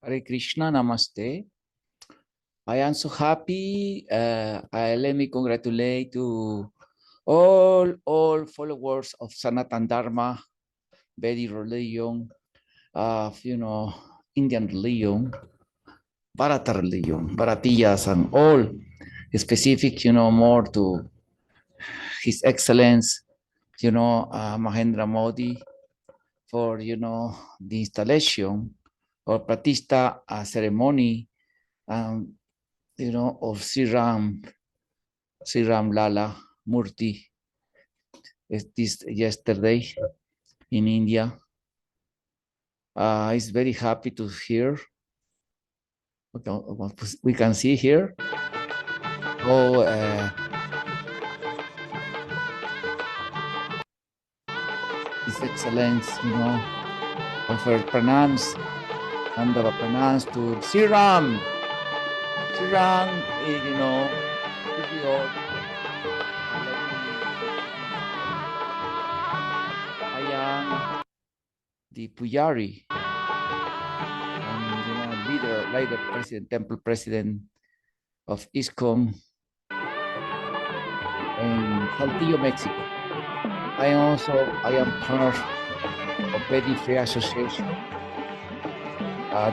Hare Krishna, Namaste. I am so happy. Let me congratulate to all followers of Sanatan Dharma, Vedic religion, of Indian religion, Bharata religion, Bharatiyas, and all specific, more to His Excellence, Mahendra Modi for the installation or Pratishta ceremony. Of Sri Ram Lala Murti this yesterday in India. It's very happy to hear. We can see here. His Excellence, offer pronounce and pronounce to Sri Ram. Sri Ram, I am the Pujari and leader, president, temple president of ISKCON in Saltillo, Mexico. I am part of Vedic Free Association.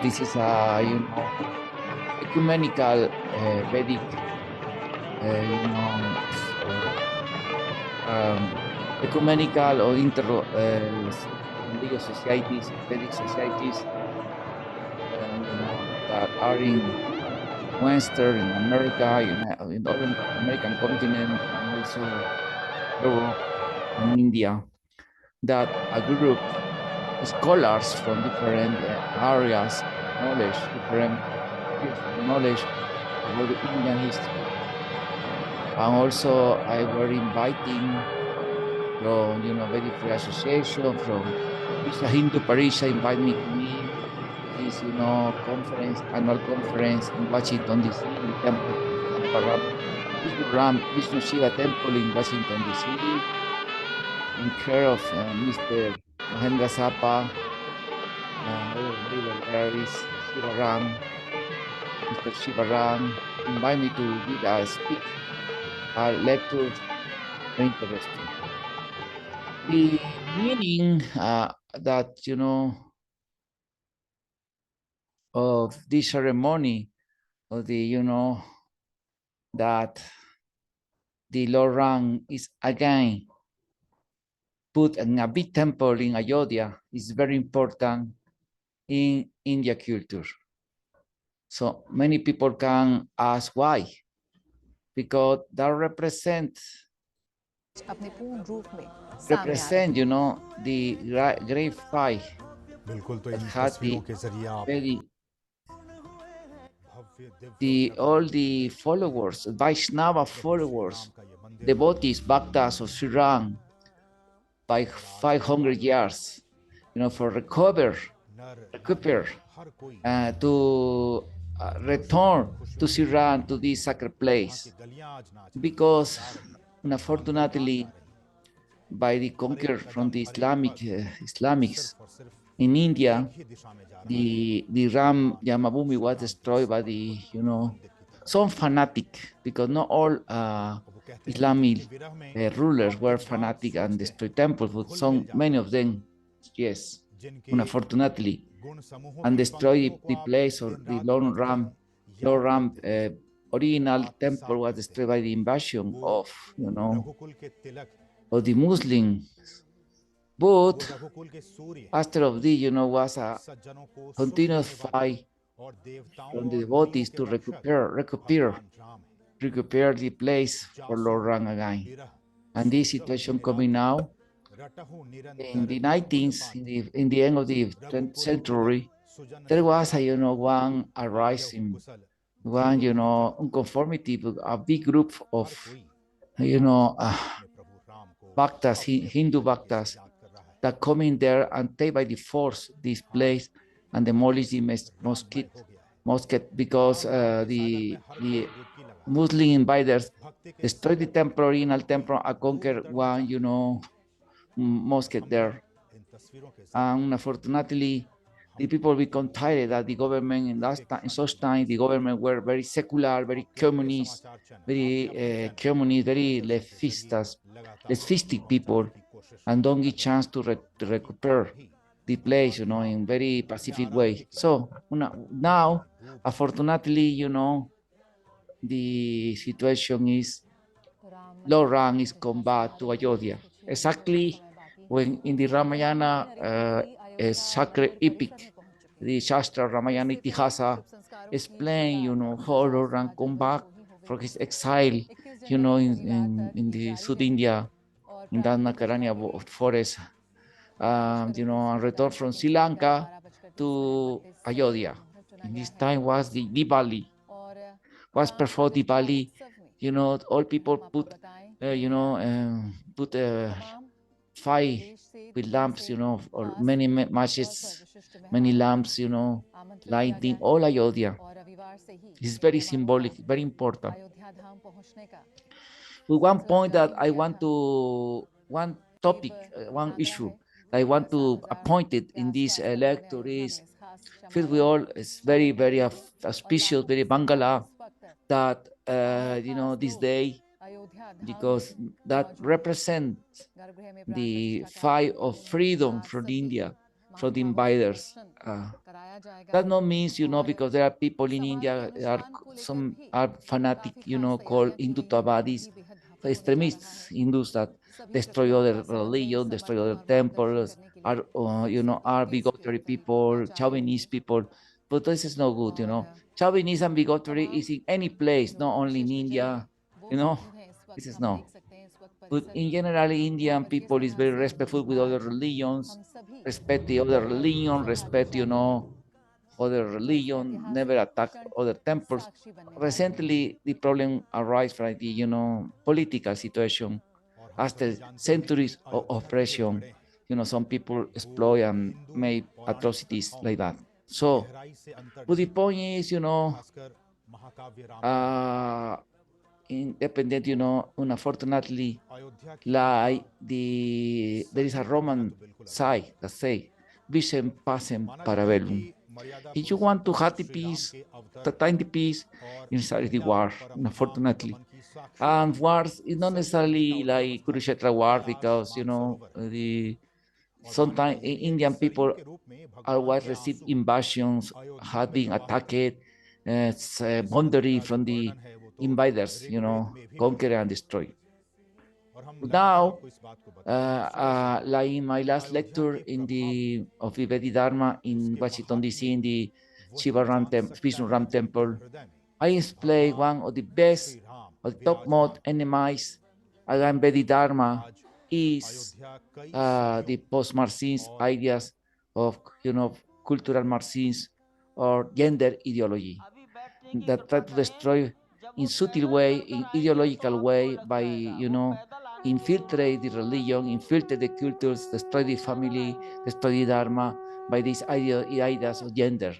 This is a ecumenical Vedic ecumenical or religious societies, Vedic societies that are in Western America, in the American continent, and also Europe and India, that a group of scholars from different areas, different knowledge about the Indian history. And also I were inviting from, Vedic Free Association, from Krishna Hindu Parisha, invite me to his, annual conference in Washington, D.C., in Temple Vishnu Shiva Temple in Washington, D.C., in care of Mr. Mahendra Sapa, Shiva Ram, Mr. Shiva Ram, invite me to give a speak, a lecture, very interesting. The meaning that, of this ceremony, of the, that the Lord Ram is again put in a big temple in Ayodhya is very important in India culture. So many people can ask why, because that represent, the great fight that had all the followers, Vaishnava followers, devotees, bhaktas of Sri Rama by 500 years, for recuperate to return to Sri Rama, to this sacred place, because unfortunately by the conquer from the Islamics in India, the Ram Yamabhumi was destroyed by the, some fanatic, because not all Islamic rulers were fanatic and destroyed temples, but many of them, yes, unfortunately, and destroyed the place of the Lord Ram. Lord Ram original temple was destroyed by the invasion of, of the Muslims. But after of this, was a continuous fight from the devotees to recuperate the place for Lord Ram again. And this situation coming now in the 19th, in the end of the 20th century, there was a, one arising, one, unconformity, a big group of, bhaktas, Hindu bhaktas, that come in there and take by the force this place and demolish the mosque, because the Muslim invaders destroyed the temple, original temple, and conquer one, mosque there. And unfortunately, the people become tired that the government in such time the government were very secular, very communist, very leftistic people, and don't get chance to recuperate the place, in very pacific way. So now, unfortunately, the situation is low rank is come back to Ayodhya. Exactly when in the Ramayana a sacred epic, the Shastra Ramayana Itihasa explain, how low rank come back from his exile, in the South India, in the Nakarania forest, and return from Sri Lanka to Ayodhya. In this time was the Diwali, was before Diwali, all people put fire with lamps, or many matches, many lamps, lighting all Ayodhya. This is very symbolic, very important. With one point that I want to, one topic, one issue I want to appoint it in this lecture is, first we all, it's very, very auspicious, very Bangala that, this day, because that represents the fight of freedom from India, from the invaders. That not means, because there are people in India, some are fanatic, called Hindu-tabadis, extremists, Hindus that destroy other religion, destroy other temples, are bigotry people, chauvinist people. But this is no good. Chauvinism and bigotry is in any place, not only in India, you know. This is no. But in general, Indian people is very respectful with other religions, respect the other religion, respect, other religion, never attack other temples. Recently, the problem arises from the, political situation. After centuries of oppression, some people exploit and make atrocities like that. So, but the point is, uh, independent, unfortunately, like there is a Roman side that say, "Visem pacem para bellum." If you want to have the peace, to attain the peace, you necessarily the war, unfortunately. And wars is not necessarily like Kurukshetra war, because the sometimes Indian people always receive invasions, had been attacked, boundary from the invaders, conquer and destroy. Now, like in my last lecture in the of Vivedi Dharma in Washington D.C. in the Vishnu Ram Temple, I explain one of the best, or the topmost enemies against Vedi Dharma is the post-Marxist ideas of, cultural Marxism or gender ideology that try to destroy in subtle way, in ideological way, by, infiltrate the religion, infiltrate the cultures, destroy the family, destroy the dharma by these ideas of gender,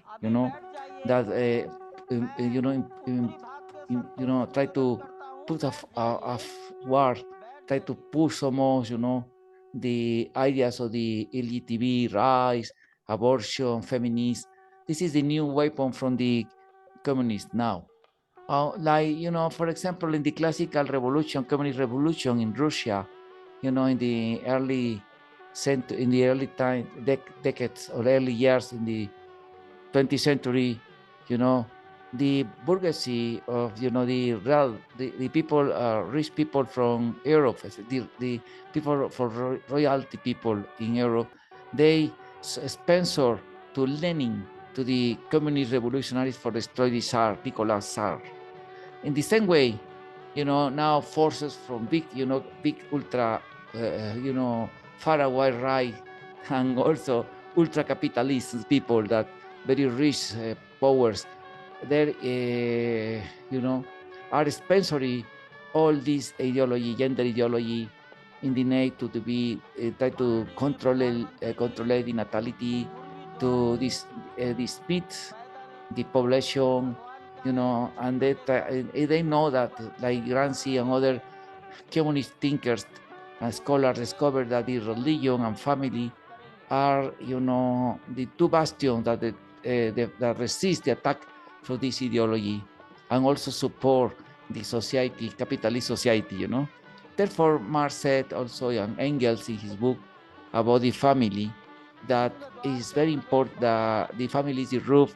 that try to put a war, try to push so much, the ideas of the LGTB rights, abortion, feminist. This is the new weapon from the communists now. Like, for example, in the classical revolution, communist revolution in Russia, in the in the early decades or early years in the 20th century, the bourgeoisie of, the people, rich people from Europe, the people for royalty people in Europe, they sponsor to Lenin, to the communist revolutionaries for destroy the Tsar, Nicholas Tsar. In the same way, now forces from big ultra, far away right, and also ultra capitalist people that very rich powers, they are sponsoring all this ideology, gender ideology, in the need to be try to control the natality, to this speed the population, and they know that, like Gramsci and other communist thinkers and scholars discovered that the religion and family are, the two bastions that resist the attack from this ideology and also support the society, capitalist society. Therefore, Marx said also, and Engels in his book about the family, that is very important that the family is the roof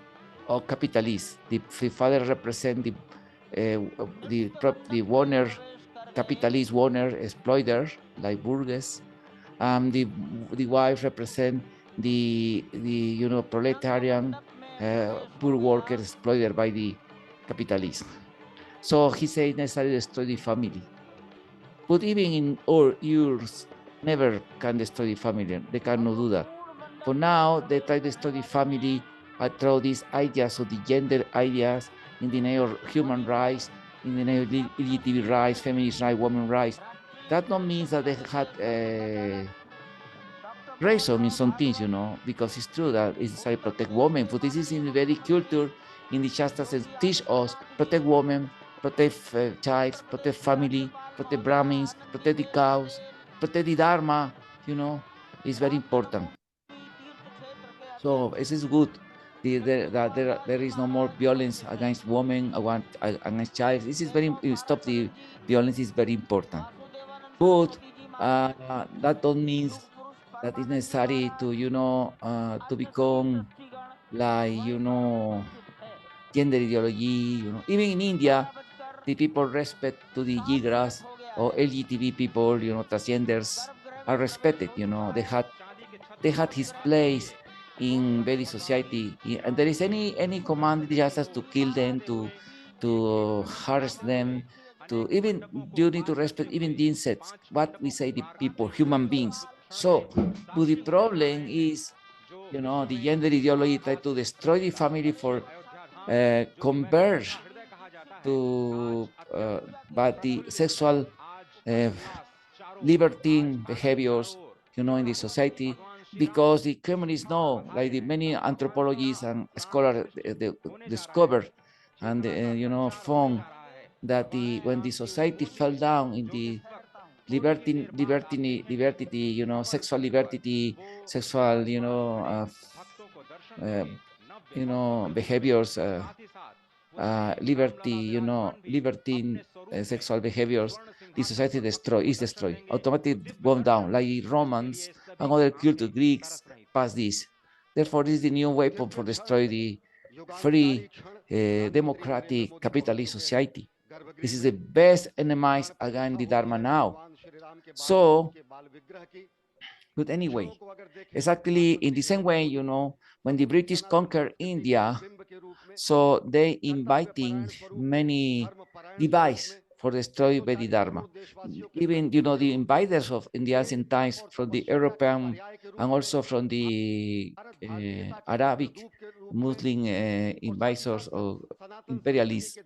of capitalism. The father represents the owner, capitalist owner, exploiter, like Burgess. The wife represent the proletarian poor workers exploited by the capitalism. So he said necessary to destroy the family. But even in our years, never can destroy the family. They cannot do that. For now, they try to destroy the family through these ideas of the gender ideas in the name of human rights, in the name of LGBT rights, feminist rights, women rights. That don't mean that they had raison in some things, because it's true that it's necessary to protect women. But this is in the very culture, in the Shastras, teach us protect women, protect child, protect family, protect Brahmins, protect the cows, protect the Dharma, is very important. So this is good. That there is no more violence against women, against child. This is very stop the violence is very important. But that don't mean that it's necessary to become like gender ideology. Even in India, the people respect to the Yigras or LGTB people, transgenders are respected. They had his place in very society, and there is any command just has to kill them, to harass them, to even you need to respect even the insects, what we say the people, human beings. So but the problem is, the gender ideology try to destroy the family for convert to but the sexual uh, libertine behaviors, in the society, because the communists know, like the many anthropologists and scholars discovered and found that when the society fell down in the sexual liberty, sexual, uh, behaviors, libertine sexual behaviors, the society is destroyed, automatically gone down, like Romans and other culture, Greeks, past this. Therefore, this is the new weapon for destroy the free, democratic, capitalist society. This is the best enemies against the Dharma now. So, but anyway, exactly in the same way, when the British conquered India, so they inviting many devices for destroy Vedi Dharma. Even the inviters of in the ancient times from the European and also from the Arabic Muslim inviters or imperialists,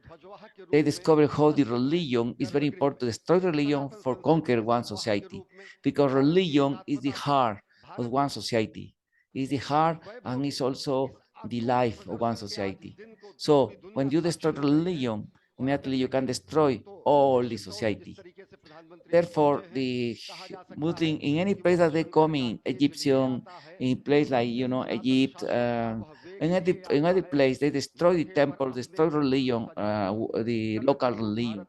they discovered how the religion is very important to destroy religion for conquer one society, because religion is the heart of one society, is the heart and is also the life of one society. So when you destroy religion, immediately you can destroy all the society. Therefore, the Muslim in any place that they come in, Egyptian, in place like Egypt, in any place they destroy the temple, destroy religion, the local religion.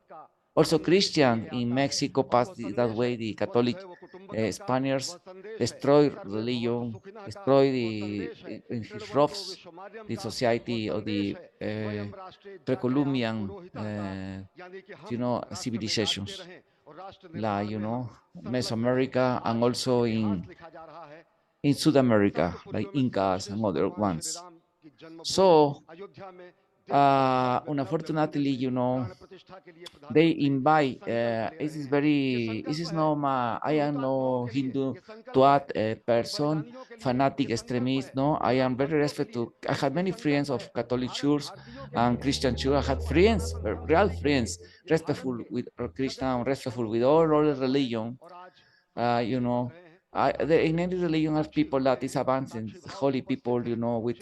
Also, Christian in Mexico passed that way. The Catholic Spaniards destroy religion, destroy in his roughs the society of the pre-Columbian, civilizations, like Mesoamerica and also in South America, like Incas and other ones. So, unfortunately, they invite. This is no I am no Hindu to add a person, fanatic extremist. No, I am very respectful. I had many friends of Catholic church and Christian church. I had friends, real friends, respectful with Krishna, respectful with all other religion. uh, you know, in any religion are people that is advancing, holy people, with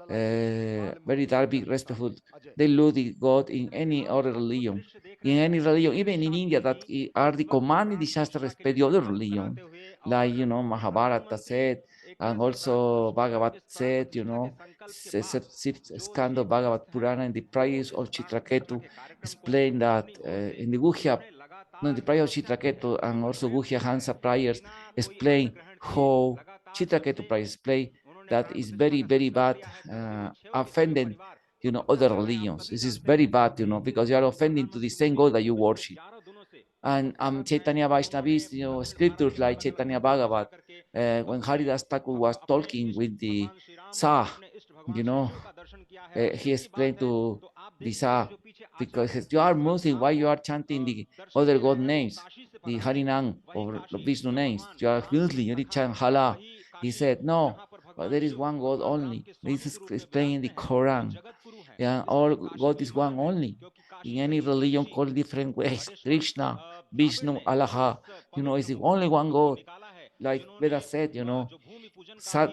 very dark, big, respectful. They love the God in any other religion. In any religion, even in India, that are the commanding the Shastra respect the other religion. Like, Mahabharata said, And also Bhagavad said, sixth Skanda Bhagavad Purana in the Prayers of Chitraketu explain that in the Guhya, no, in the Prayer of Chitraketu and also Guhya Hansa prayers explain how Chitraketu prayers explain that is very, very bad, offending, other religions. This is very bad, because you are offending to the same God that you worship. And Chaitanya Vaishnavis, scriptures like Chaitanya Bhagavat, when Haridas Thakur was talking with the Shah, he explained to the Shah, because you are Muslim, why you are chanting the other God names, the Harinam or the Vishnu names? You are Muslim, you chant Hala. He said, no, but there is one God only. This is explained in the Quran. Yeah, all God is one only. In any religion called different ways, Krishna, Vishnu, Allah, is the only one God. Like Veda said, Sat,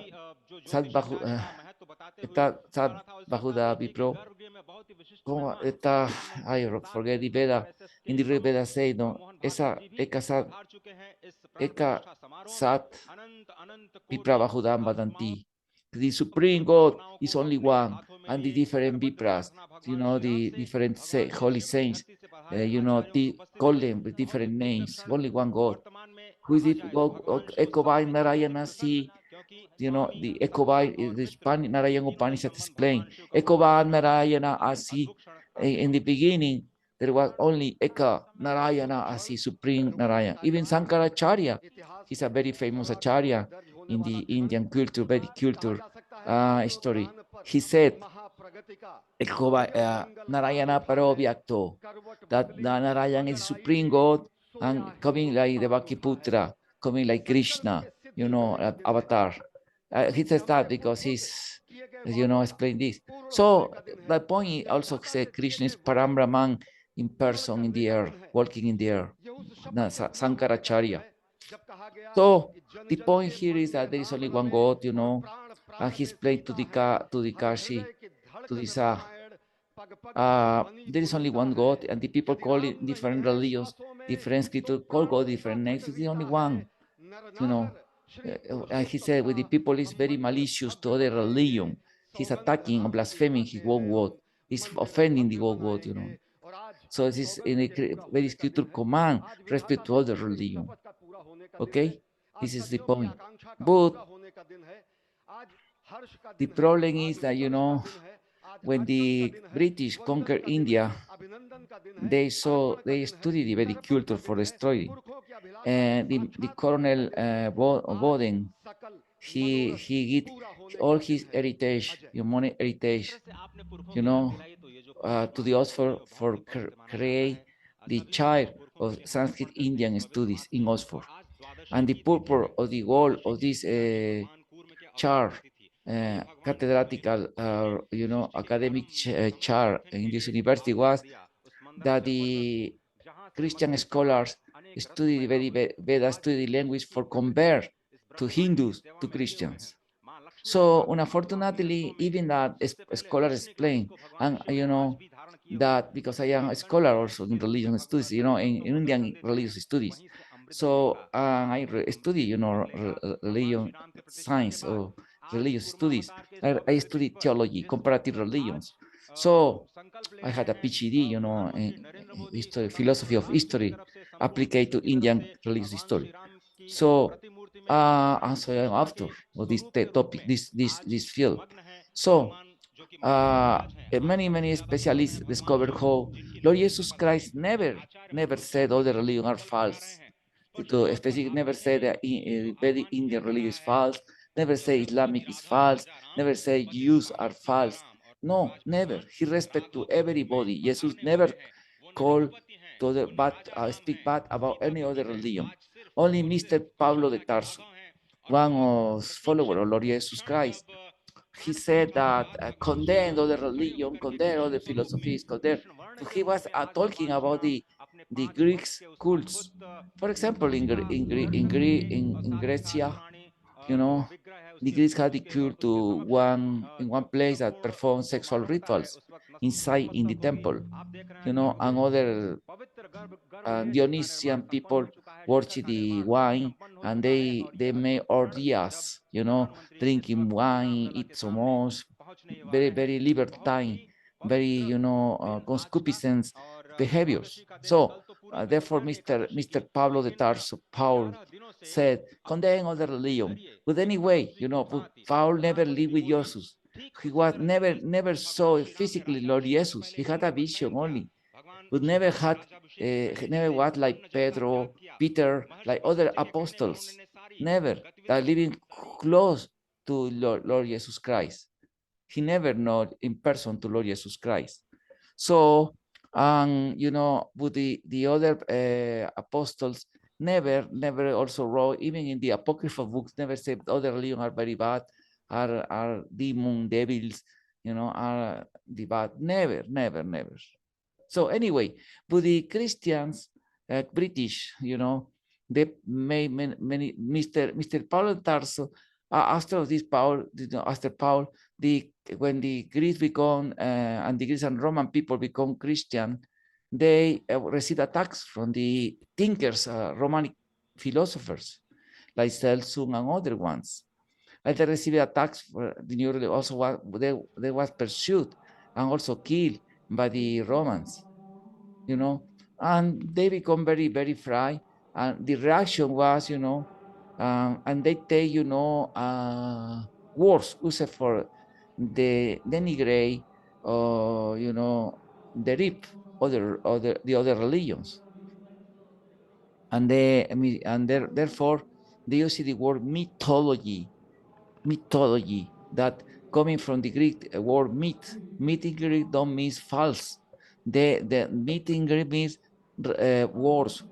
Sat, Bahuda Vipro, I forget the Veda, in the Veda say, no, esa, Eka Sat, Vipra Bahudam Badanti. The Supreme God is only one, and the different Vipras, the different holy saints, call them with different names, only one God. Who is it? Ekobai Narayana Si, the Ekobai, the Spanish Narayana Upanishad explain. Ekobai Narayana Asi. In the beginning, there was only Eka Narayana Asi, Supreme Narayana. Even Sankaracharya, he's a very famous acharya in the Indian culture, Vedic culture story. He said, Narayana Parovyakto, that Narayana is Supreme God and coming like the Vakiputra, coming like Krishna, avatar. He says that because he's, explain this. So the point also said Krishna is Parambrahman in person in the air, walking in the air, Sankaracharya. So the point here is that there is only one God, and he's played to the Kashi, to this there is only one God, and the people call it different religions, different scriptures call God different names. It's the only one, And he said, when the people is very malicious to other religion, he's attacking or blaspheming his own word. He's offending the own word, So this is in a very scripture command, respect to other religion. Okay, this is the point. But the problem is that, when the British conquered India, they studied the Vedic culture for destroying. And the Colonel Boden, he get all his heritage, money heritage, to the Oxford for create the child of Sanskrit Indian studies in Oxford. And the purpose of the goal of this chair, cathedratical, academic chair in this university was that the Christian scholars study the Veda, study the language for convert to Hindus to Christians. So unfortunately, even that scholars explain, and that because I am a scholar also in religion studies, in Indian religious studies. So I study, religion science or religious studies. I study theology, comparative religions. So I had a PhD, in history, philosophy of history, applied to Indian religious history. So, I'm sorry, I'm after of this topic, this field. So, many specialists discovered how Lord Jesus Christ never said all the religions are false. Especially never said that Vedic Indian religion is false, never say Islamic is false, never say Jews are false. No, never. He respect to everybody. Jesus never call to the bad, speak bad about any other religion. Only Mr. Pablo de Tarso, one of follower of Lord Jesus Christ, he said that condemned other religion, condemned other philosophies, condemned. So he was talking about the Greeks cults. For example, in Grecia, the Greeks had the cult to in one place that performed sexual rituals inside in the temple, and other Dionysian people worship the wine and they made orgies, drinking wine, eat somos, very libertine, very concupiscence behaviors. So therefore, Mr. Pablo de Tarso, Paul, said, condemn other religion. But anyway, but Paul never lived with Jesus. He was never saw physically Lord Jesus. He had a vision only, but never was like Peter, like other apostles. Never that living close to Lord Jesus Christ. He never know in person to Lord Jesus Christ. So, but the other apostles never also wrote, even in the apocryphal books, never said other religions are very bad, are demon devils, are the bad. Never. So anyway, but the Christians, British, they made many Mr. Paul Tarso. After this Paul, after Paul, when the Greeks become and the Greeks and Roman people become Christian, they receive attacks from the thinkers, Roman philosophers like Celsus and other ones. And they received attacks. The New Religion also they was pursued and also killed by the Romans, and they become very fried. And the reaction was, and they take, words used for the denigrate, or the rip the other religions, and therefore they use the word mythology, that coming from the Greek word myth. Myth in Greek don't mean false. The myth in Greek means words,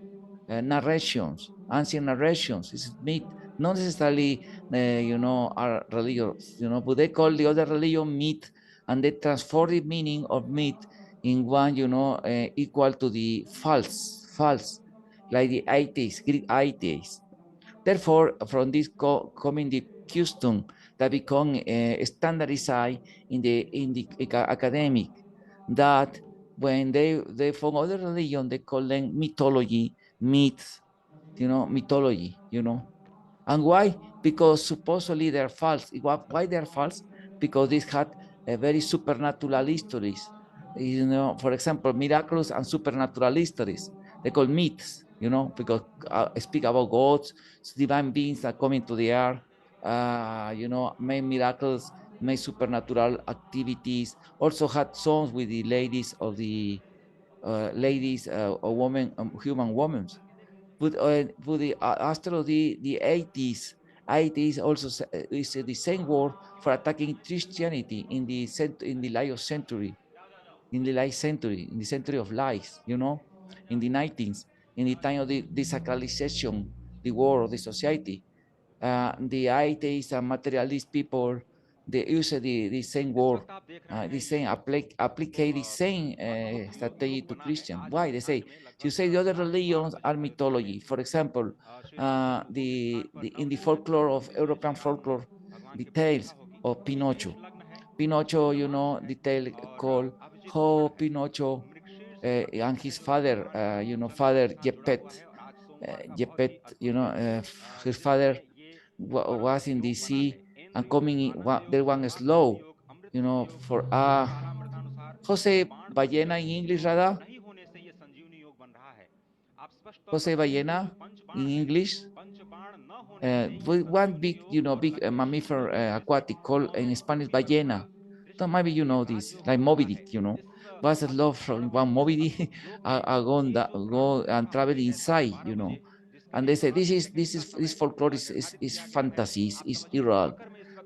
narrations, ancient narrations. It's myth, not necessarily, are religious, but they call the other religion myth, and they transform the meaning of myth in one, equal to the false, like the atheists, Greek atheists. Therefore, from this coming the custom that become standardized in the academic, that when they form other religion, they call them mythology, myths, mythology, And why? Because supposedly they're false. Why they're false? Because this had a very supernatural histories. For example, miracles and supernatural histories. They call myths, because speak about gods, divine beings that come into the earth, made miracles, made supernatural activities. Also had songs with the ladies or women, human women. After the 80s also is the same word for attacking Christianity in the light century, in the century of lies, in the 19th, in the time of the desacralization, the war of the society. The atheists and materialist people, they use the same word, the same apply the same strategy to Christian. Why? They say, you say the other religions are mythology. For example, in the folklore of European folklore, the tales of Pinocho. Pinocho, the tale called how Pinocho and his father, father Gepet, his father was in the sea and coming in, there one slow, for Jose Ballena in English, Rada? Jose Ballena in English? One big, big mammifer aquatic called in Spanish ballena. So maybe you know this, like Moby Dick, was a love from one Moby Dick, go and travel inside, And they say this folklore is fantasy, is irreal.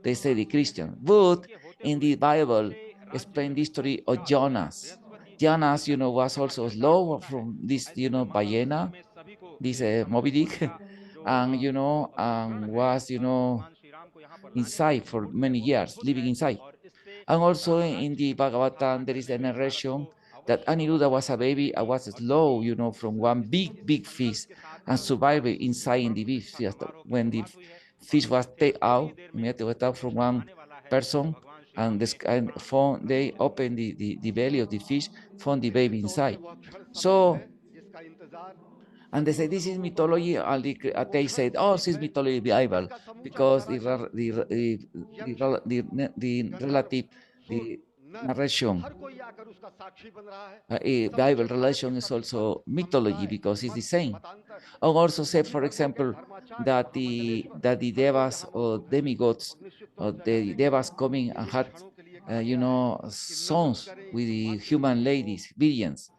They say the Christian, but in the Bible, explain the story of Jonas. Jonas, was also slow from this, ballena, this Moby Dick, and was inside for many years, living inside. And also in the Bhagavatam, there is a narration that Aniruddha was a baby. I was slow, from one big fish and survived inside in the fish. When the fish was taken out, immediately was out from one person, and they opened the belly of the fish, found the baby inside. So And they say this is mythology, and the atheists said, oh, this is mythology Bible, because the relative, the narration, Bible relation is also mythology because it's the same. I also say, for example, that the devas or demigods or the devas coming and had sons with the human ladies, villains.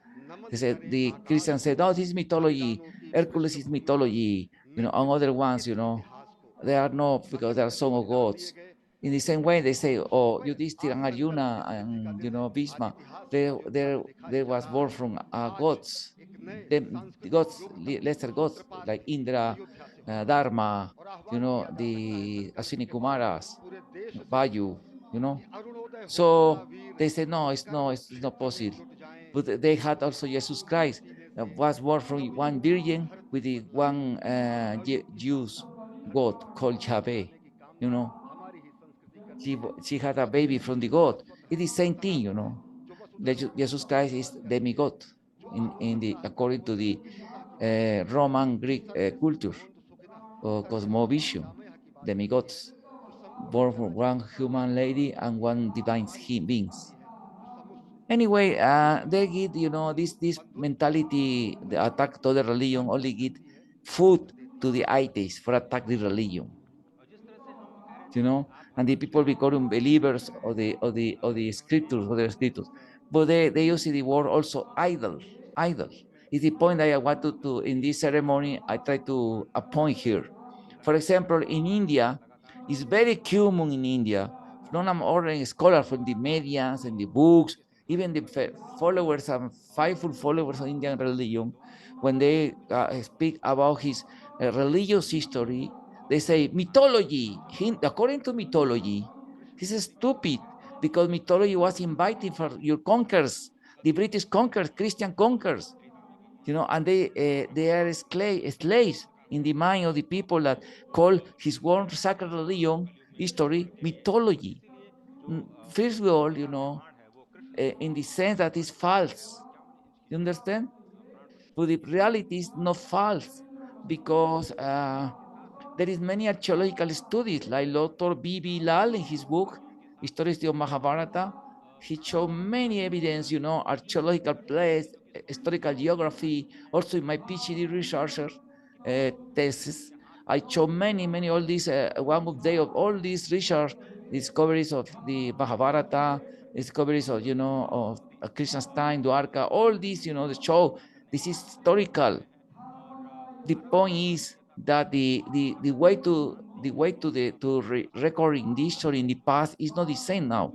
They said the Christians said, "Oh, this is mythology. Hercules is mythology." And other ones, they are not because they are son of gods. In the same way, they say, "Oh, Yudhishthira and Arjuna and Bhishma, they was born from gods, the gods, lesser gods like Indra, Dharma, the Ashwini Kumaras, Vayu, you know." So they said, no, it's not possible. But they had also Jesus Christ was born from one virgin with the one Jews God called Yahweh. You know, she had a baby from the God. It is the same thing, Jesus Christ is demigod in the according to the Roman Greek culture or cosmovision, demigods born from one human lady and one divine beings. Anyway, they get, this mentality, the attack to the religion, only get food to the atheists for attack the religion, and the people become believers of the scriptures, but they use the word also idol. Is the point that I want to in this ceremony I try to appoint here. For example, in India, it's very common in India. Non I'm ordering scholars from the medias and the books, even the followers and faithful followers of Indian religion, when they speak about his religious history, they say mythology. According to mythology, this is stupid because mythology was inviting for your conquerors, the British conquerors, Christian conquerors, and they are slaves in the mind of the people that call his one sacred religion history mythology. First of all, in the sense that it's false. You understand? But the reality is not false because there is many archaeological studies, like Dr. B.B. Lal in his book, Histories of Mahabharata. He showed many evidence, archaeological place, historical geography. Also in my PhD researcher thesis, I show many, all these, one of day of all these research discoveries of the Mahabharata, discoveries of, of Krishna's time, Dwarka, all these, the show, this is historical. The point is that the way to recording the history in the past is not the same now,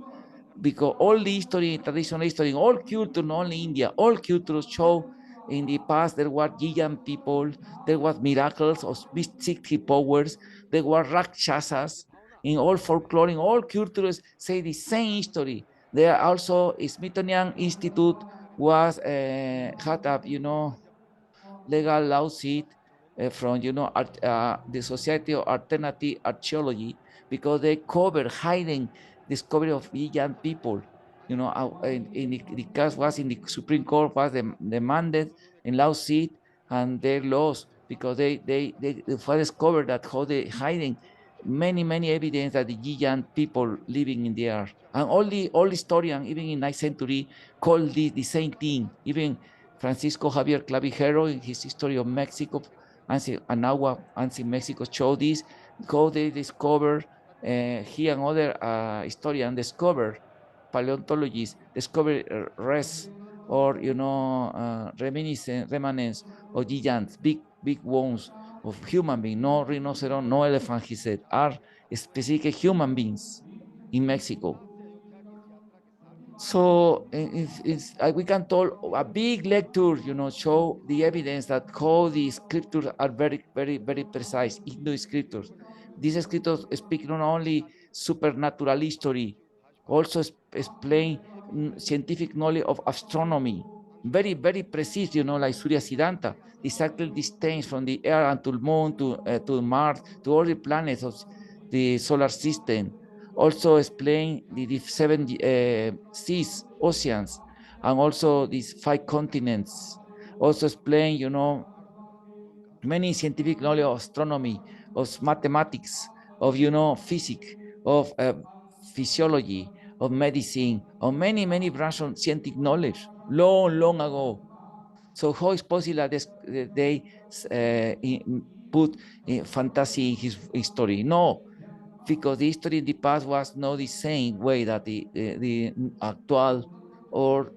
because all the history, traditional history, all culture, not only India, all cultures show in the past there were giant people, there was miracles of mystic powers, there were rakshasas. In all folklore, in all cultures say the same history. There also Smithsonian Institute was had a legal lawsuit from the Society of Alternative Archaeology, because they cover hiding discovery of young people. In the case was in the Supreme Court was demanded in lawsuit, and they lost because they discovered that how they hiding many evidence that the Gigan people living in there. And all historians, even in 9th century, call this the same thing. Even Francisco Javier Clavijero in his History of Mexico, Anagua, Ancient Mexico, show this, how they discover, he and other historians discover, paleontologists discover rests or, remnants of giants, big bones of human beings, no rhinoceros, no elephant, he said, are specific human beings in Mexico. So we can tell a big lecture, show the evidence that how the scriptures are very precise, Hindu scriptures. These scriptures speak not only supernatural history, also explain scientific knowledge of astronomy, very precise, like Surya Siddhanta, the circle distance from the Earth and to the Moon to Mars, to all the planets of the solar system. Also explain the seven seas, oceans, and also these 5 continents. Also explain, many scientific knowledge of astronomy, of mathematics, of physics, of physiology, of medicine, of many branches of scientific knowledge long ago. So how is possible that they put fantasy in his history? No, because the history in the past was not the same way that the actual, or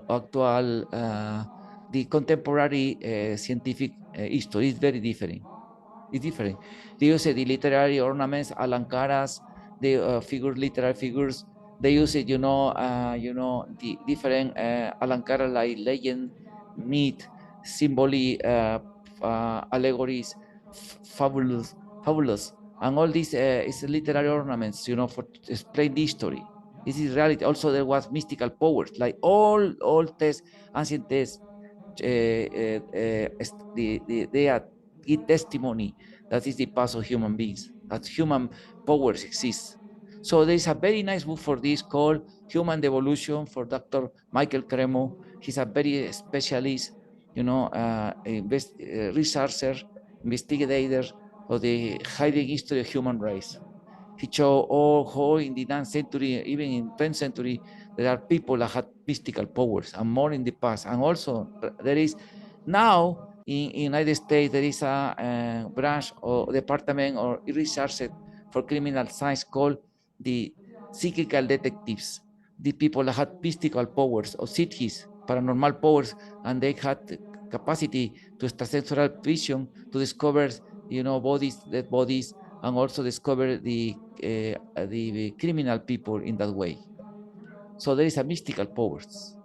actual the contemporary scientific history is very different. It's different. They use the literary ornaments, alankaras, the literary figures. They use it, the different alankara like legend, myth, symbolic, allegories, fabulous, and all these is literary ornaments, for to explain the history. This is reality. Also, there was mystical powers, like all tests, ancient tests, they are give testimony that is the past of human beings, that human powers exist. So there is a very nice book for this called Human Devolution for Dr. Michael Cremo. He's a very specialist, researcher, investigator of the hidden history of human race. He showed how in the 9th century, even in 10th century, there are people that had mystical powers, and more in the past. And also there is now in United States, there is a branch or department or research for criminal science called the psychical detectives, the people that had mystical powers or siddhis, paranormal powers, and they had the capacity to extrasensory vision to discover, bodies, dead bodies, and also discover the criminal people in that way. So there is a mystical powers.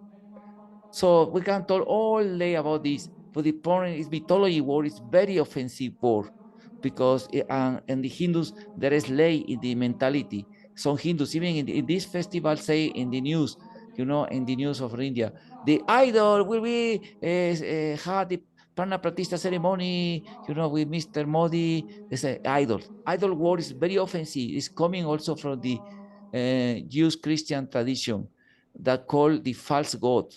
So we can talk all day about this, but the point is mythology war is very offensive war, because in the Hindus there is lay in the mentality. Some Hindus, even in this festival, say in the news, in the news of India, the idol will be had the Prana Pratishta ceremony, with Mr. Modi. It's an idol. Idol war is very offensive. It's coming also from the Jewish Christian tradition that call the false god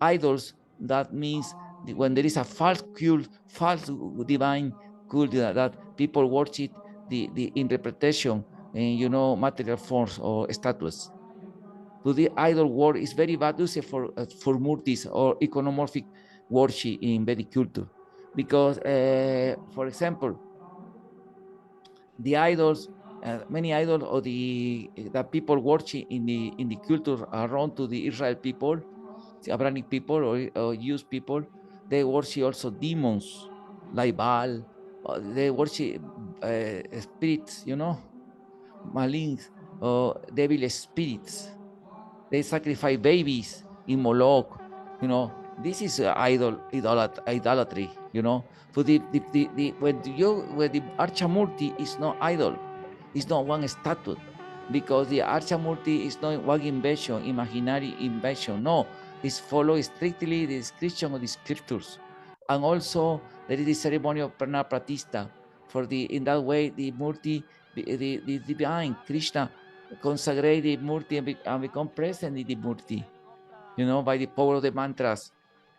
idols. That means when there is a false cult, false divine cult that people worship the interpretation in material forms or statues. So the idol word is very bad used for murtis or iconomorphic worship in Vedic culture, because for example, the idols, many idols of the that people worship in the culture around to the Israel people, the Abrahamic people, or Jewish people, they worship also demons like Baal. They worship spirits, malign or devil spirits. They sacrifice babies in Moloch. This is idolatry. For when the Archamurti is not idol, it's not one statue, because the Archamurti is not one invention, imaginary invention. No, it's follow strictly the description of the scriptures. And also there is the ceremony of Prana Pratista. In that way the Murti, the divine Krishna consecrate the Murti and become present in the Murti, by the power of the mantras,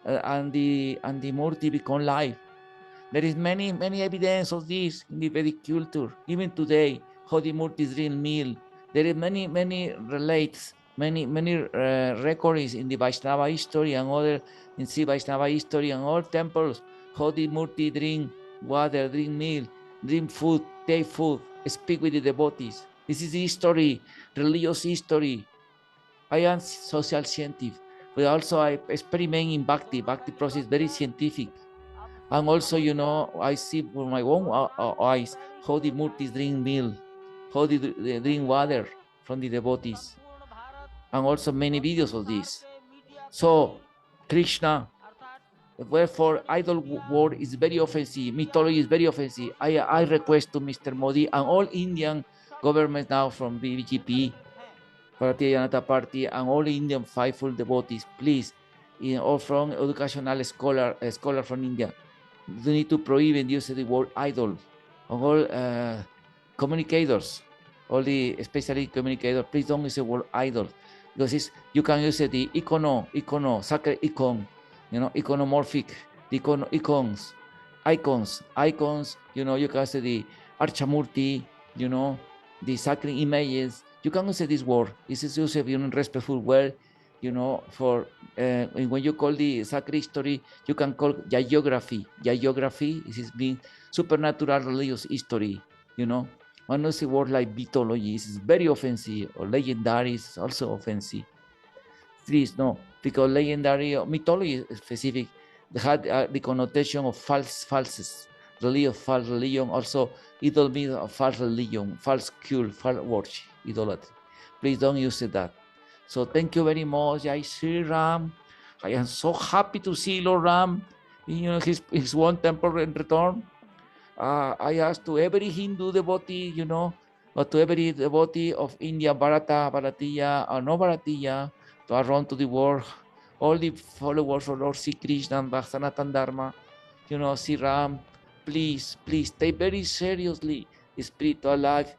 and the Murti become life. There is many evidence of this in the Vedic culture. Even today, how the Murtis drink meal. There is many relates, many records in the Vaishnava history and other in Sri Vaishnava history and all temples, how the Murti drink water, drink meal, drink food, take food, speak with the devotees. This is history, religious history. I am social scientist, but also I experiment in Bhakti. Bhakti process very scientific. And also, I see with my own eyes how the murtis drink milk, how they drink water from the devotees, and also many videos of this. So, Krishna, wherefore, idol word is very offensive, mythology is very offensive. I request to Mr. Modi and all Indian governments now from BJP, Bharatiya Janata Party, and all Indian faithful devotees, please, or from educational scholar from India, you need to prohibit use the word idol. All communicators, all the especially communicators, please don't use the word idol, because you can use the icono, sacred icon, iconomorphic, the icons, icons, you can say the Archamurti, the sacred images. You can say this word. This is used in a respectful way, for when you call the sacred history, you can call geography. Geography is being supernatural religious history, One of the word like mythology is very offensive, or legendary is also offensive. Please, no, because legendary mythology specific, they had the connotation of falses, religion, false religion, also idol means of false religion, false cult, false worship, idolatry. Please don't use that. So thank you very much, Jai Sri Ram. I am so happy to see Lord Ram, his one temple in return. I ask to every Hindu devotee, or to every devotee of India, Bharatiya, or no Bharatiya, to around to the world, all the followers of Lord Sri Krishna and Sanatana Dharma, Sri Ram, please take very seriously spiritual life.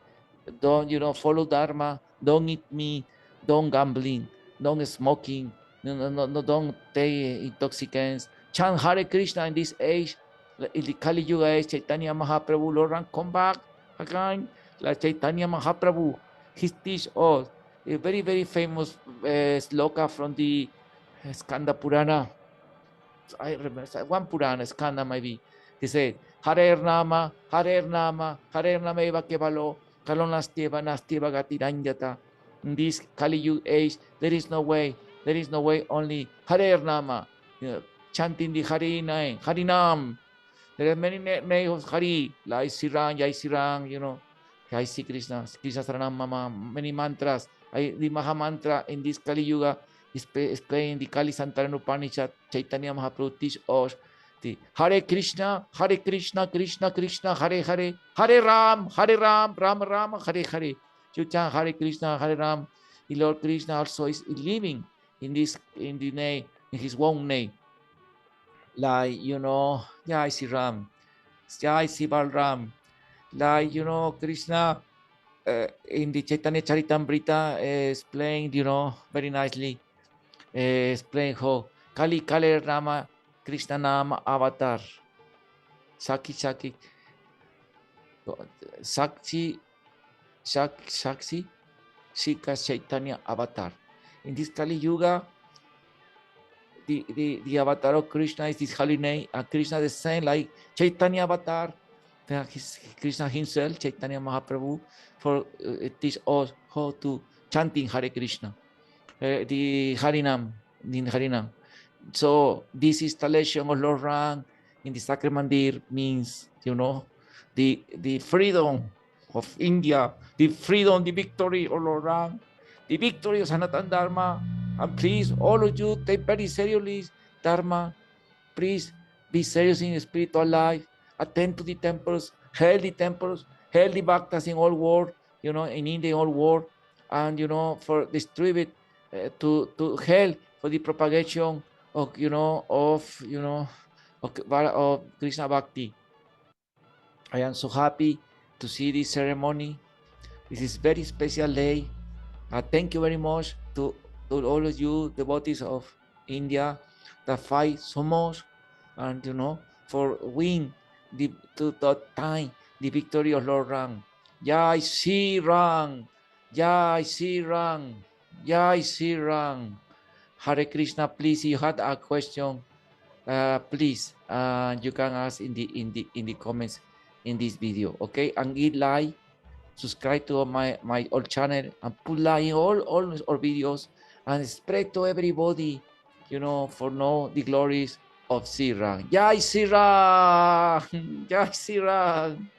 Don't, follow Dharma, don't eat meat, don't gambling, don't smoking, no, don't take intoxicants. Chant Hare Krishna in this age. In the Kali Yuga is Chaitanya Mahaprabhu, Lord Ram, come back again. Like Chaitanya Mahaprabhu, he teach us a very, very famous sloka from the Skanda Purana. I remember one Purana, Skanda maybe. He said, Hare Rama, Hare Rama, Hare Rama Eva Kevalo, Kalonasteva, Nasteva Gatiranjata. In this Kali Yuga age, there is no way, only Hare Rama, chanting the Hari name, Harinam. There are many names of Hari, like Sirang, Jai Sirang, Jai Sri Krishna, Krishna Saranam Mama, many mantras. The Maha Mantra in this Kali Yuga is playing the Kali Santarana Upanishad. Chaitanya Mahaprabhu teach us the Hare Krishna, Krishna Krishna, Hare Hare, Hare Ram, Ram Ram, Hare Hare. You chant Hare Krishna, Hare Ram. The Lord Krishna also is living in the name, in his own name. Like, Jai Sri Ram, Jai Sri Balram, like, Krishna in the Chaitanya Charitamrita explained, very nicely, explain how Kali Kali Rama Krishna Nama Avatar, Sakshi Shika Chaitanya Avatar. In this Kali Yuga, the avatar of Krishna is this holy name, and Krishna the same like Chaitanya avatar, Krishna himself, Chaitanya Mahaprabhu, for teach us how to chanting Hare Krishna, the Harinam, in Harinam. So this installation of Lord Ram in the Sacred Mandir means, the freedom of India, the freedom, the victory of Lord Ram, the victory of Sanatana Dharma. And please, all of you, take very seriously Dharma. Please be serious in spiritual life. Attend to the temples, hail the bhaktas in all world, in India, in all world, and for distribute to help for the propagation of of Krishna Bhakti. I am so happy to see this ceremony. This is very special day. Thank you very much to all of you devotees of India that fight so much, and for win the time the victory of Lord Ram. Jai Sri Ram, Jai Sri Ram, Jai Sri Ram. Hare Krishna, please, you had a question, please, you can ask in the comments in this video, okay? And give like, subscribe to my old channel, and put like all our videos, and spread to everybody, for know the glories of Sri Ram. Jai Sri Ram, Jai Sri Ram.